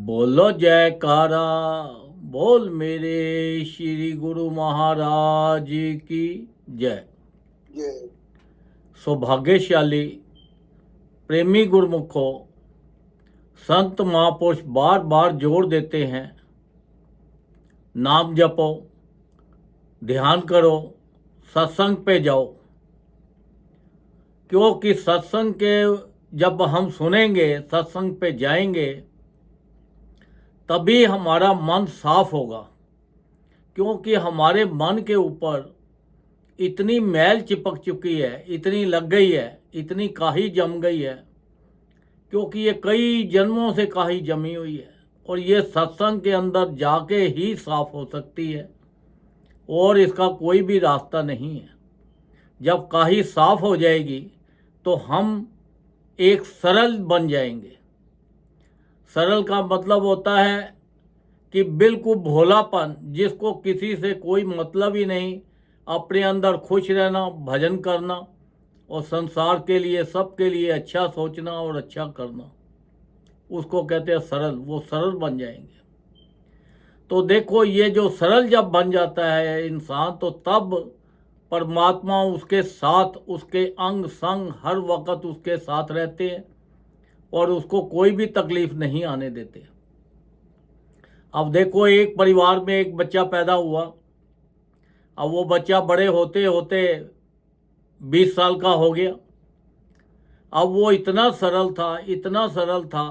बोलो जयकारा। बोल मेरे श्री गुरु महाराज की जय। ये सौभाग्यशाली प्रेमी गुरुमुखों, संत महापुरुष बार बार जोर देते हैं, नाम जपो, ध्यान करो, सत्संग पे जाओ। क्योंकि सत्संग के जब हम सुनेंगे, सत्संग पे जाएंगे, तभी हमारा मन साफ होगा। क्योंकि हमारे मन के ऊपर इतनी मैल चिपक चुकी है, इतनी लग गई है, इतनी काही जम गई है, क्योंकि ये कई जन्मों से काही जमी हुई है और ये सत्संग के अंदर जाके ही साफ हो सकती है और इसका कोई भी रास्ता नहीं है। जब काही साफ हो जाएगी तो हम एक सरल बन जाएंगे। सरल का मतलब होता है कि बिल्कुल भोलापन, जिसको किसी से कोई मतलब ही नहीं, अपने अंदर खुश रहना, भजन करना और संसार के लिए, सबके लिए अच्छा सोचना और अच्छा करना, उसको कहते हैं सरल। वो सरल बन जाएंगे। तो देखो, ये जो सरल जब बन जाता है इंसान, तो तब परमात्मा उसके साथ, उसके अंग संग हर वक्त उसके साथ रहते हैं और उसको कोई भी तकलीफ नहीं आने देते। अब देखो, एक परिवार में एक बच्चा पैदा हुआ। अब वो बच्चा बड़े होते होते 20 साल का हो गया। अब वो इतना सरल था, इतना सरल था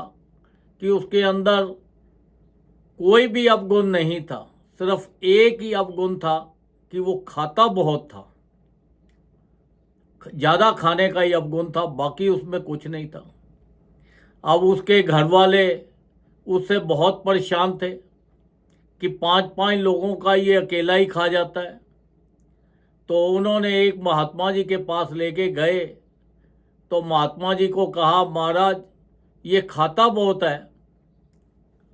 कि उसके अंदर कोई भी अवगुण नहीं था। सिर्फ एक ही अवगुण था कि वो खाता बहुत था। ज़्यादा खाने का ही अवगुण था, बाकी उसमें कुछ नहीं था। अब उसके घर वाले उससे बहुत परेशान थे कि 5-5 लोगों का ये अकेला ही खा जाता है। तो उन्होंने एक महात्मा जी के पास लेके गए। तो महात्मा जी को कहा, महाराज ये खाता बहुत है,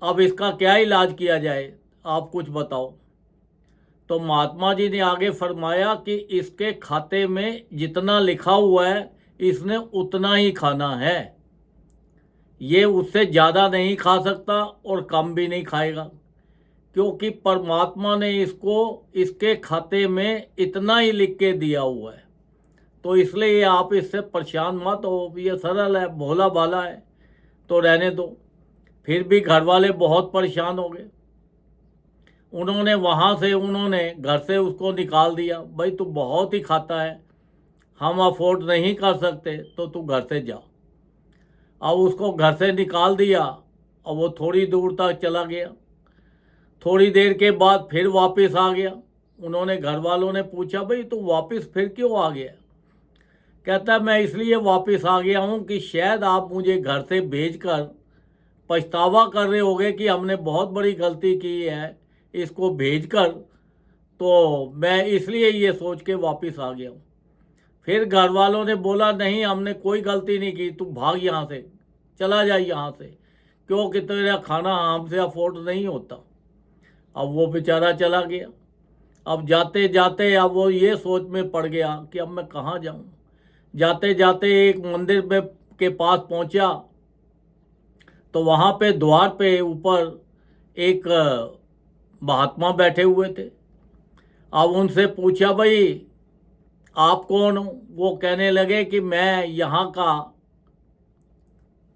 अब इसका क्या इलाज किया जाए, आप कुछ बताओ। तो महात्मा जी ने आगे फरमाया कि इसके खाते में जितना लिखा हुआ है, इसने उतना ही खाना है। ये उससे ज़्यादा नहीं खा सकता और कम भी नहीं खाएगा, क्योंकि परमात्मा ने इसको, इसके खाते में इतना ही लिख के दिया हुआ है। तो इसलिए आप इससे परेशान मत हो, ये सरल है, भोला भाला है, तो रहने दो। फिर भी घर वाले बहुत परेशान हो गए। उन्होंने घर से उसको निकाल दिया। भाई तू बहुत ही खाता है, हम अफोर्ड नहीं कर सकते, तो तू घर से जा। अब उसको घर से निकाल दिया और वो थोड़ी दूर तक चला गया। थोड़ी देर के बाद फिर वापस आ गया। उन्होंने, घर वालों ने पूछा, भाई तू वापस फिर क्यों आ गया? कहता है, मैं इसलिए वापस आ गया हूँ कि शायद आप मुझे घर से भेजकर पछतावा कर रहे होगे कि हमने बहुत बड़ी गलती की है इसको भेजकर, तो मैं इसलिए ये सोच के वापस आ गया हूँ। फिर घर वालों ने बोला, नहीं हमने कोई गलती नहीं की, तू भाग यहाँ से, चला जा यहाँ से, क्योंकि तेरा खाना हमसे अफोर्ड नहीं होता। अब वो बेचारा चला गया। अब जाते जाते अब वो ये सोच में पड़ गया कि अब मैं कहाँ जाऊँ। जाते जाते एक मंदिर में के पास पहुँचा। तो वहाँ पे द्वार पे ऊपर एक महात्मा बैठे हुए थे। अब उनसे पूछा, भाई आप कौन हो? वो कहने लगे कि मैं यहाँ का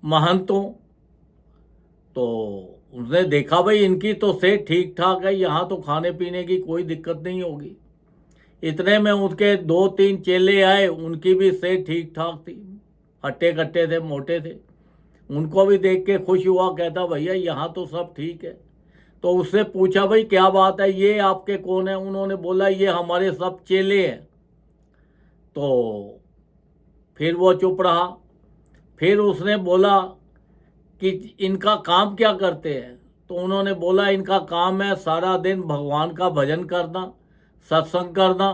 महंत हूँ। तो उसने देखा, भाई इनकी तो सेहत ठीक ठाक है, यहाँ तो खाने पीने की कोई दिक्कत नहीं होगी। इतने में उसके 2-3 चेले आए, उनकी भी सेहत ठीक ठाक थी, हट्टे कट्टे थे, मोटे थे। उनको भी देख के खुश हुआ, कहता भैया यहाँ तो सब ठीक है। तो उससे पूछा, भाई क्या बात है, ये आपके कौन है? उन्होंने बोला, ये हमारे सब चेले हैं। तो फिर वो चुप रहा। फिर उसने बोला कि इनका काम क्या करते हैं? तो उन्होंने बोला, इनका काम है सारा दिन भगवान का भजन करना, सत्संग करना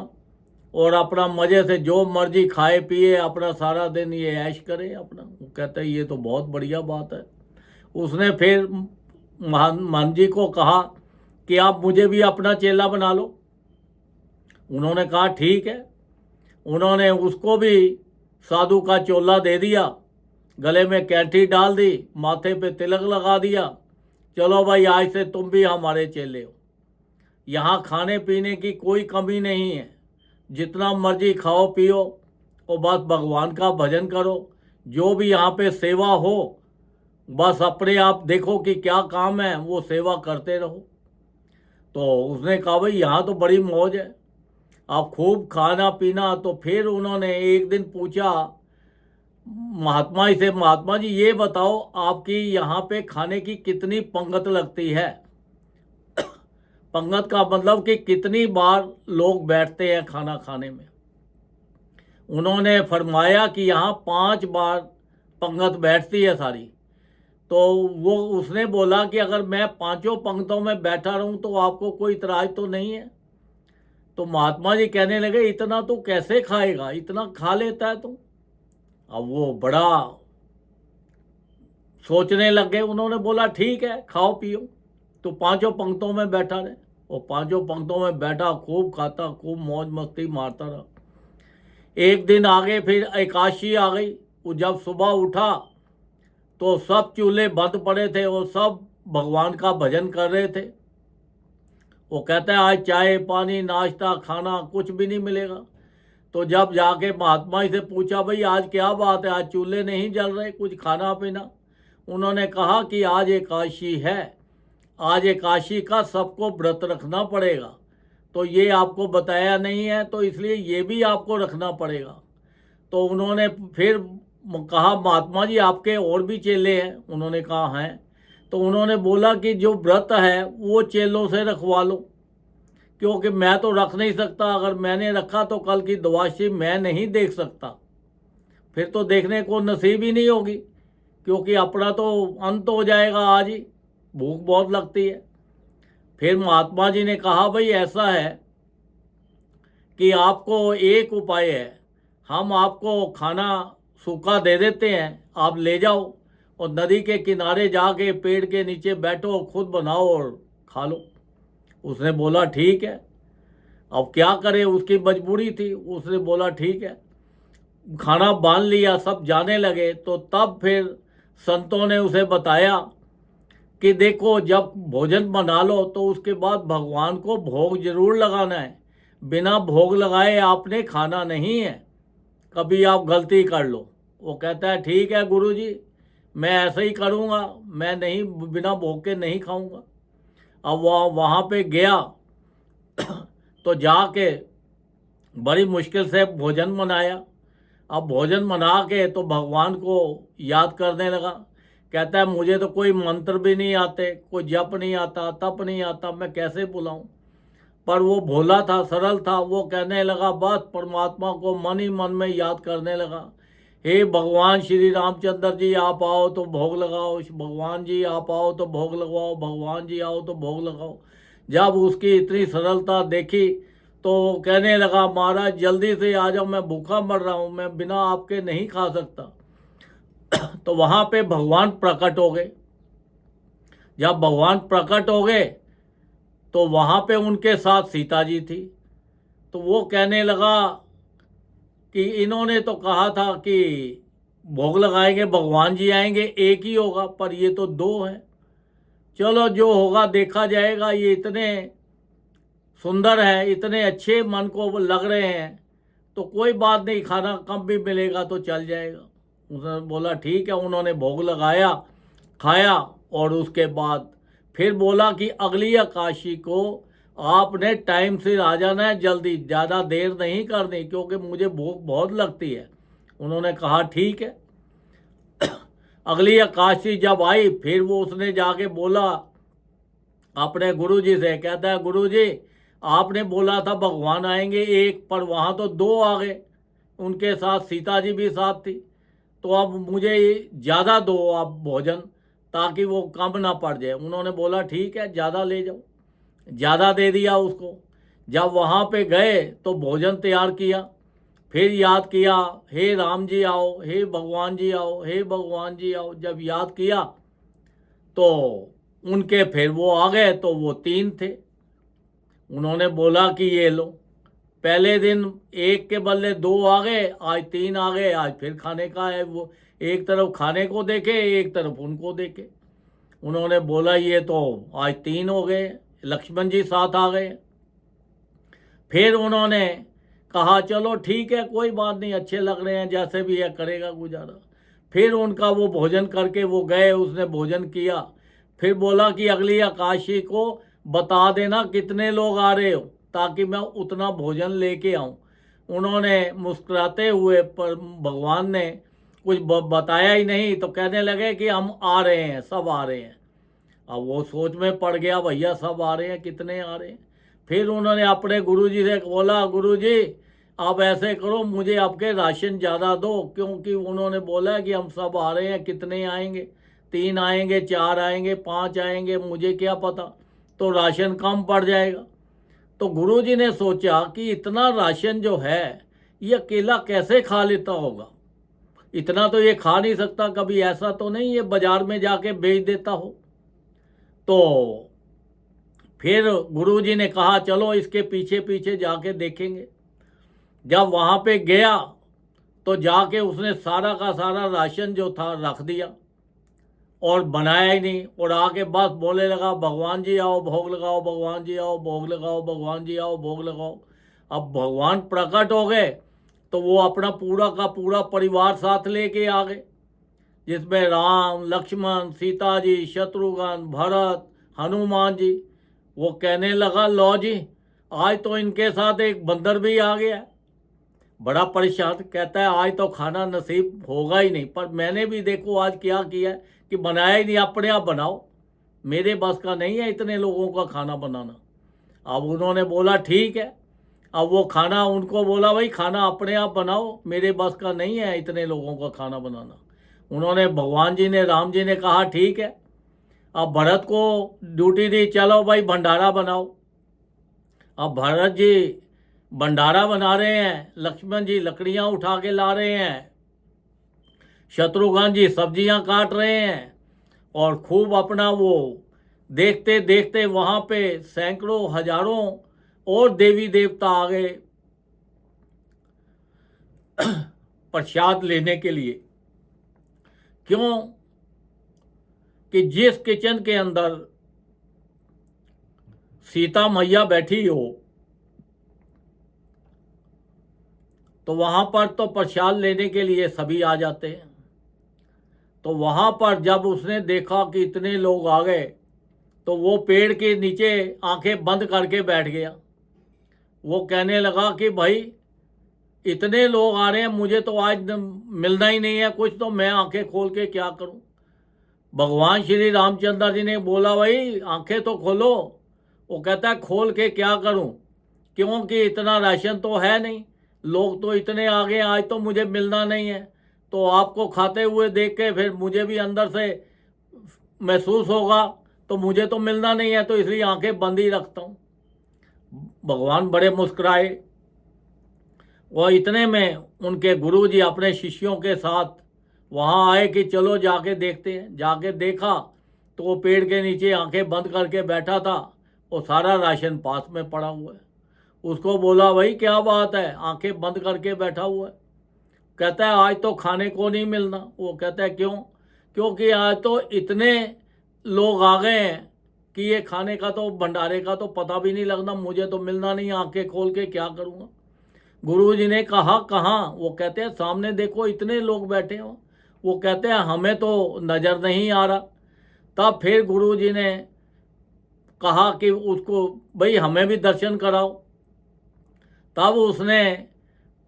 और अपना मज़े से जो मर्जी खाए पिए, अपना सारा दिन ये ऐश करे अपना। वो कहते हैं, ये तो बहुत बढ़िया बात है। उसने फिर मान जी को कहा कि आप मुझे भी अपना चेला बना लो। उन्होंने कहा ठीक है। उन्होंने उसको भी साधु का चोला दे दिया, गले में कैंठी डाल दी, माथे पे तिलक लगा दिया, चलो भाई आज से तुम भी हमारे चेले हो। यहाँ खाने पीने की कोई कमी नहीं है, जितना मर्जी खाओ पियो और बस भगवान का भजन करो। जो भी यहाँ पे सेवा हो बस अपने आप देखो कि क्या काम है, वो सेवा करते रहो। तो उसने कहा भाई यहाँ तो बड़ी मौज है, आप खूब खाना पीना। तो फिर उन्होंने एक दिन पूछा महात्मा जी से, महात्मा जी ये बताओ आपकी यहाँ पे खाने की कितनी पंगत लगती है। पंगत का मतलब कि कितनी बार लोग बैठते हैं खाना खाने में। उन्होंने फरमाया कि यहाँ 5 बार पंगत बैठती है सारी। तो वो उसने बोला कि अगर मैं 5 पंक्तों में बैठा रहूं तो आपको कोई इतराज तो नहीं है। तो महात्मा जी कहने लगे इतना तो कैसे खाएगा, इतना खा लेता है तो। अब वो बड़ा सोचने लग गए। उन्होंने बोला ठीक है खाओ पियो। तो 5 पंक्तों में बैठा रहे और 5 पंक्तों में बैठा, खूब खाता, खूब मौज मस्ती मारता रहा। एक दिन आगे फिर एकादशी आ गई। वो जब सुबह उठा तो सब चूल्हे बंद पड़े थे और सब भगवान का भजन कर रहे थे। वो कहता है आज चाय पानी नाश्ता खाना कुछ भी नहीं मिलेगा। तो जब जाके महात्मा जी से पूछा भाई आज क्या बात है, आज चूल्हे नहीं जल रहे, कुछ खाना पीना। उन्होंने कहा कि आज एकादशी है, आज एकादशी का सबको व्रत रखना पड़ेगा। तो ये आपको बताया नहीं है तो इसलिए ये भी आपको रखना पड़ेगा। तो उन्होंने फिर कहा महात्मा जी आपके और भी चेले हैं। उन्होंने कहा हैं। तो उन्होंने बोला कि जो व्रत है वो चेलों से रखवा लो, क्योंकि मैं तो रख नहीं सकता। अगर मैंने रखा तो कल की द्वादशी मैं नहीं देख सकता, फिर तो देखने को नसीब ही नहीं होगी, क्योंकि अपना तो अंत हो जाएगा आज ही, भूख बहुत लगती है। फिर महात्मा जी ने कहा भाई ऐसा है कि आपको एक उपाय है, हम आपको खाना सूखा दे देते हैं, आप ले जाओ और नदी के किनारे जाके पेड़ के नीचे बैठो, खुद बनाओ और खा लो। उसने बोला ठीक है। अब क्या करे, उसकी मजबूरी थी। उसने बोला ठीक है। खाना बांध लिया, सब जाने लगे। तो तब फिर संतों ने उसे बताया कि देखो जब भोजन बना लो तो उसके बाद भगवान को भोग जरूर लगाना है, बिना भोग लगाए आपने खाना नहीं है, कभी आप गलती कर लो। वो कहता है ठीक है गुरुजी, मैं ऐसे ही करूँगा, मैं नहीं बिना भोग के नहीं खाऊंगा। अब वहाँ पे गया तो जाके बड़ी मुश्किल से भोजन बनाया। अब भोजन बना के तो भगवान को याद करने लगा। कहता है मुझे तो कोई मंत्र भी नहीं आते, कोई जप नहीं आता, तप नहीं आता, मैं कैसे बुलाऊं। पर वो भोला था, सरल था। वो कहने लगा बस परमात्मा को मन ही मन में याद करने लगा। हे भगवान श्री रामचंद्र जी आप आओ तो भोग लगाओ, भगवान जी आप आओ तो भोग लगवाओ, भगवान जी आओ तो भोग लगाओ। जब उसकी इतनी सरलता देखी तो कहने लगा महाराज जल्दी से आ जाओ, मैं भूखा मर रहा हूँ, मैं बिना आपके नहीं खा सकता। तो वहाँ पे भगवान प्रकट हो गए। जब भगवान प्रकट हो गए तो वहाँ पे उनके साथ सीता जी थी। तो वो कहने लगा कि इन्होंने तो कहा था कि भोग लगाएंगे भगवान जी आएंगे, एक ही होगा, पर ये तो 2 हैं। चलो जो होगा देखा जाएगा। ये इतने सुंदर है, इतने अच्छे मन को लग रहे हैं, तो कोई बात नहीं, खाना कम भी मिलेगा तो चल जाएगा। उसने बोला ठीक है। उन्होंने भोग लगाया, खाया और उसके बाद फिर बोला कि अगली एकादशी को आपने टाइम से आ जाना है, जल्दी, ज़्यादा देर नहीं करनी, क्योंकि मुझे भूख बहुत लगती है। उन्होंने कहा ठीक है। अगली एकादशी जब आई फिर वो उसने जाके बोला अपने गुरुजी से। कहता है गुरुजी आपने बोला था भगवान आएंगे एक, पर वहाँ तो 2 आ गए, उनके साथ सीता जी भी साथ थी। तो अब मुझे ज़्यादा दो आप भोजन, ताकि वो कम ना पड़ जाए। उन्होंने बोला ठीक है ज़्यादा ले जाओ। ज़्यादा दे दिया उसको। जब वहाँ पे गए तो भोजन तैयार किया, फिर याद किया हे राम जी आओ, हे भगवान जी आओ, हे भगवान जी आओ। जब याद किया तो उनके फिर वो आ गए, तो वो 3 थे। उन्होंने बोला कि ये लो, पहले दिन 1 के बदले 2 आ गए, आज 3 आ गए, आज फिर खाने का है। वो एक तरफ खाने को देखे, एक तरफ उनको देखे। उन्होंने बोला ये तो आज 3 हो गए, लक्ष्मण जी साथ आ गए। फिर उन्होंने कहा चलो ठीक है, कोई बात नहीं, अच्छे लग रहे हैं, जैसे भी है करेगा गुजारा। फिर उनका वो भोजन करके वो गए, उसने भोजन किया। फिर बोला कि अगली एकादशी को बता देना कितने लोग आ रहे हो, ताकि मैं उतना भोजन लेके आऊं। उन्होंने मुस्कुराते हुए, पर भगवान ने कुछ बताया ही नहीं, तो कहने लगे कि हम आ रहे हैं, सब आ रहे हैं। अब वो सोच में पड़ गया, भैया सब आ रहे हैं, कितने आ रहे हैं। फिर उन्होंने अपने गुरुजी से बोला, गुरुजी आप ऐसे करो, मुझे आपके राशन ज़्यादा दो, क्योंकि उन्होंने बोला कि हम सब आ रहे हैं, कितने आएंगे, 3 आएंगे, 4 आएंगे, 5 आएंगे, मुझे क्या पता, तो राशन कम पड़ जाएगा। तो गुरुजी ने सोचा कि इतना राशन जो है ये अकेला कैसे खा लेता होगा, इतना तो ये खा नहीं सकता, कभी ऐसा तो नहीं ये बाजार में जाके बेच देता हो। तो फिर गुरुजी ने कहा चलो इसके पीछे पीछे जाके देखेंगे। जब वहाँ पे गया तो जाके उसने सारा का सारा राशन जो था रख दिया और बनाया ही नहीं, और आके बस बोलने लगा भगवान जी आओ भोग लगाओ, भगवान जी आओ भोग लगाओ, भगवान जी आओ भोग लगाओ। अब भगवान प्रकट हो गए तो वो अपना पूरा का पूरा परिवार साथ लेके आ गए, जिसमें राम, लक्ष्मण, सीता जी, शत्रुघ्न, भरत, हनुमान जी। वो कहने लगा लो जी, आज तो इनके साथ एक बंदर भी आ गया। बड़ा परेशान, कहता है आज तो खाना नसीब होगा ही नहीं, पर मैंने भी देखो आज क्या किया कि बनाया ही नहीं, अपने आप बनाओ, मेरे बस का नहीं है इतने लोगों का खाना बनाना। अब उन्होंने बोला ठीक है। अब वो खाना उनको बोला भाई खाना अपने आप बनाओ, मेरे बस का नहीं है इतने लोगों का खाना बनाना। उन्होंने भगवान जी ने, राम जी ने कहा ठीक है। अब भरत को ड्यूटी दी, चलो भाई भंडारा बनाओ। अब भरत जी भंडारा बना रहे हैं, लक्ष्मण जी लकड़ियां उठा के ला रहे हैं, शत्रुघ्न जी सब्जियां काट रहे हैं, और खूब अपना वो देखते देखते वहां पे सैकड़ों हजारों और देवी देवता आ गए प्रसाद लेने के लिए। क्यों कि जिस किचन के अंदर सीता मैया बैठी हो तो वहां पर तो प्रसाद लेने के लिए सभी आ जाते हैं। तो वहां पर जब उसने देखा कि इतने लोग आ गए तो वो पेड़ के नीचे आंखें बंद करके बैठ गया। वो कहने लगा कि भाई इतने लोग आ रहे हैं, मुझे तो आज मिलना ही नहीं है कुछ, तो मैं आंखें खोल के क्या करूं। भगवान श्री रामचंद्र जी ने बोला भाई आंखें तो खोलो। वो कहता है खोल के क्या करूं, क्योंकि इतना राशन तो है नहीं, लोग तो इतने आ गए, आज तो मुझे मिलना नहीं है। तो आपको खाते हुए देख के फिर मुझे भी अंदर से महसूस होगा, तो मुझे तो मिलना नहीं है, तो इसलिए आंखें बंद ही रखता हूं। भगवान बड़े मुस्कुराए। वह इतने में उनके गुरुजी अपने शिष्यों के साथ वहाँ आए कि चलो जाके देखते हैं। जाके देखा तो वो पेड़ के नीचे आंखें बंद करके बैठा था, वो सारा राशन पास में पड़ा हुआ है। उसको बोला भाई क्या बात है, आंखें बंद करके बैठा हुआ है। कहता है आज तो खाने को नहीं मिलना। वो कहता है क्यों, क्योंकि आज तो इतने लोग आ गए हैं कि ये खाने का तो भंडारे का तो पता भी नहीं लगना, मुझे तो मिलना नहीं, आंखें खोल के क्या करूँगा। गुरुजी ने कहा कहाँ। वो कहते हैं सामने देखो इतने लोग बैठे हो। वो कहते हैं हमें तो नज़र नहीं आ रहा। तब फिर गुरुजी ने कहा कि उसको भाई हमें भी दर्शन कराओ। तब उसने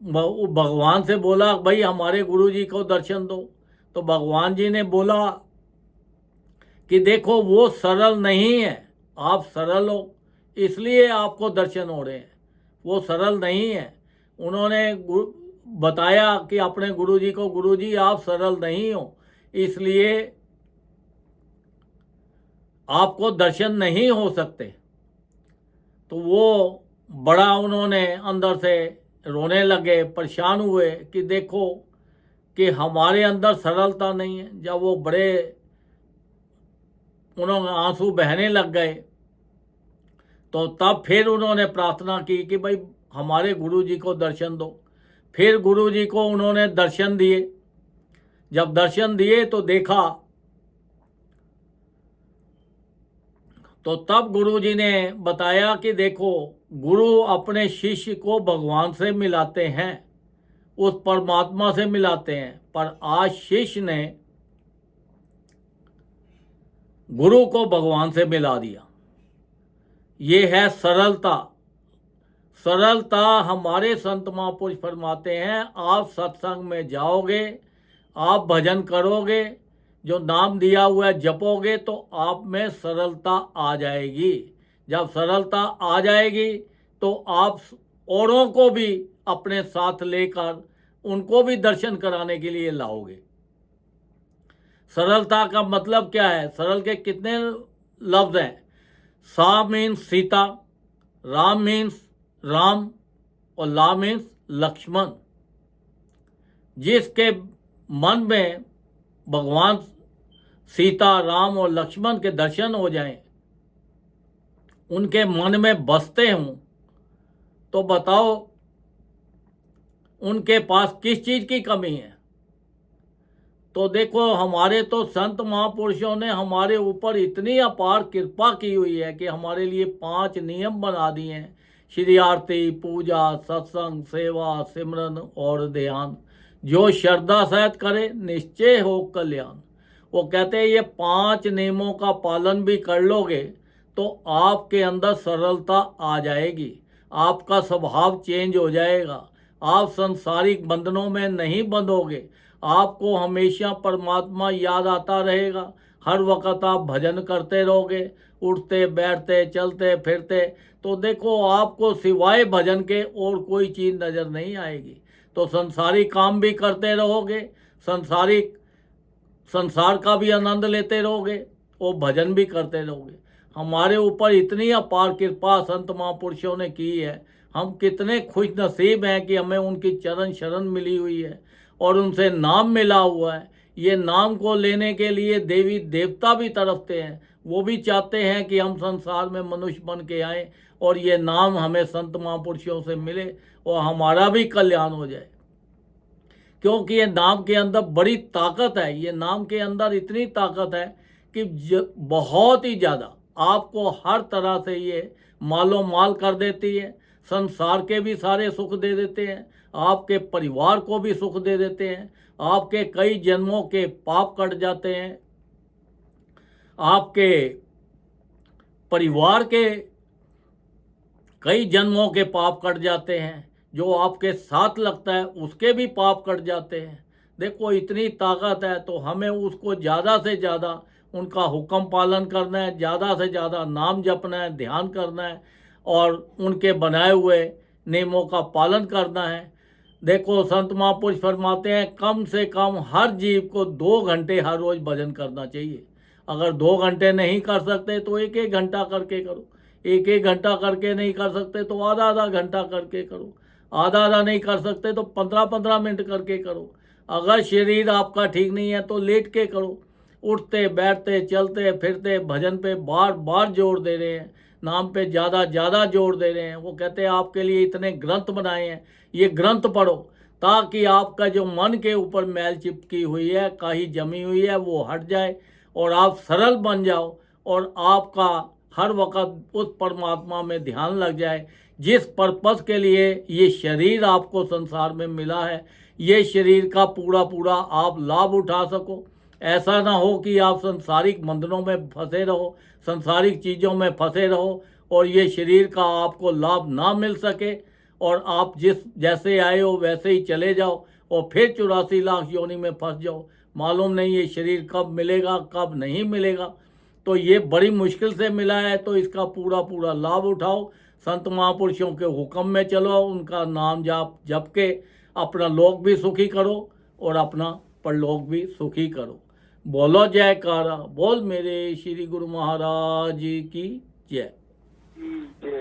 भगवान से बोला भाई हमारे गुरुजी को दर्शन दो। तो भगवान जी ने बोला कि देखो वो सरल नहीं है, आप सरल हो इसलिए आपको दर्शन हो रहे हैं, वो सरल नहीं है। उन्होंने बताया कि अपने गुरुजी को, गुरुजी आप सरल नहीं हो इसलिए आपको दर्शन नहीं हो सकते। तो वो बड़ा उन्होंने अंदर से रोने लगे, परेशान हुए कि देखो कि हमारे अंदर सरलता नहीं है। जब वो बड़े उन्होंने आंसू बहने लग गए तो तब फिर उन्होंने प्रार्थना की कि भाई हमारे गुरुजी को दर्शन दो। फिर गुरुजी को उन्होंने दर्शन दिए। जब दर्शन दिए तो देखा तो तब गुरुजी ने बताया कि देखो, गुरु अपने शिष्य को भगवान से मिलाते हैं, उस परमात्मा से मिलाते हैं, पर आज शिष्य ने गुरु को भगवान से मिला दिया। ये है सरलता। सरलता हमारे संत महापुरुष फरमाते हैं, आप सत्संग में जाओगे, आप भजन करोगे, जो नाम दिया हुआ है जपोगे, तो आप में सरलता आ जाएगी। जब सरलता आ जाएगी तो आप औरों को भी अपने साथ लेकर उनको भी दर्शन कराने के लिए लाओगे। सरलता का मतलब क्या है? सरल के कितने लफ्ज हैं? सा मीन्स सीता, राम मीन्स राम, और ला मीन्स लक्ष्मण। जिसके मन में भगवान सीता, राम और लक्ष्मण के दर्शन हो जाएं, उनके मन में बसते हों, तो बताओ उनके पास किस चीज़ की कमी है? तो देखो, हमारे तो संत महापुरुषों ने हमारे ऊपर इतनी अपार कृपा की हुई है कि हमारे लिए 5 नियम बना दिए हैं: श्री आरती, पूजा, सत्संग, सेवा, सिमरन और ध्यान। जो श्रद्धा सहित करे, निश्चय हो कल्याण। वो कहते हैं ये 5 नियमों का पालन भी कर लोगे तो आपके अंदर सरलता आ जाएगी, आपका स्वभाव चेंज हो जाएगा, आप संसारिक बंधनों में नहीं बंधोगे, आपको हमेशा परमात्मा याद आता रहेगा, हर वक्त आप भजन करते रहोगे, उठते बैठते चलते फिरते, तो देखो आपको सिवाय भजन के और कोई चीज़ नज़र नहीं आएगी। तो संसारी काम भी करते रहोगे, संसार का भी आनंद लेते रहोगे और भजन भी करते रहोगे। हमारे ऊपर इतनी अपार कृपा संत महापुरुषों ने की है, हम कितने खुश नसीब हैं कि हमें उनकी चरण शरण मिली हुई है और उनसे नाम मिला हुआ है। ये नाम को लेने के लिए देवी देवता भी तरसते हैं, वो भी चाहते हैं कि हम संसार में मनुष्य बन के आएँ और ये नाम हमें संत महापुरुषों से मिले और हमारा भी कल्याण हो जाए। क्योंकि ये नाम के अंदर बड़ी ताकत है, ये नाम के अंदर इतनी ताकत है कि बहुत ही ज़्यादा आपको हर तरह से ये मालो माल कर देती है। संसार के भी सारे सुख दे देते हैं, आपके परिवार को भी सुख दे देते हैं, आपके कई जन्मों के पाप कट जाते हैं, आपके परिवार के कई जन्मों के पाप कट जाते हैं, जो आपके साथ लगता है उसके भी पाप कट जाते हैं। देखो इतनी ताकत है, तो हमें उसको ज़्यादा से ज़्यादा उनका हुक्म पालन करना है, ज़्यादा से ज़्यादा नाम जपना है, ध्यान करना है और उनके बनाए हुए नियमों का पालन करना है। देखो संत महापुरुष फरमाते हैं, कम से कम हर जीव को 2 घंटे हर रोज़ भजन करना चाहिए। अगर 2 घंटे नहीं कर सकते तो 1-1 घंटा करके करो, 1-1 घंटा करके नहीं कर सकते तो आधा-आधा घंटा करके करो, आधा-आधा नहीं कर सकते तो 15-15 मिनट करके करो। अगर शरीर आपका ठीक नहीं है तो लेट के करो। उठते बैठते चलते फिरते भजन पे बार बार जोर दे रहे हैं, नाम पे ज़्यादा जोर दे रहे हैं। वो कहते हैं आपके लिए इतने ग्रंथ बनाए हैं, ये ग्रंथ पढ़ो ताकि आपका जो मन के ऊपर मैल चिपकी हुई है, काई जमी हुई है, वो हट जाए और आप सरल बन जाओ और आपका हर वक्त उस परमात्मा में ध्यान लग जाए जिस पर्पस के लिए ये शरीर आपको संसार में मिला है। ये शरीर का पूरा आप लाभ उठा सको। ऐसा ना हो कि आप संसारिक बंधनों में फंसे रहो, संसारिक चीज़ों में फंसे रहो और ये शरीर का आपको लाभ ना मिल सके और आप जैसे आए हो वैसे ही चले जाओ और फिर 84 लाख योनि में फंस जाओ। मालूम नहीं ये शरीर कब मिलेगा कब नहीं मिलेगा। तो ये बड़ी मुश्किल से मिला है, तो इसका पूरा लाभ उठाओ। संत महापुरुषों के हुक्म में चलो, उनका नाम जप के अपना लोक भी सुखी करो और अपना परलोक भी सुखी करो। बोलो जयकारा, बोल मेरे श्री गुरु महाराज की जय।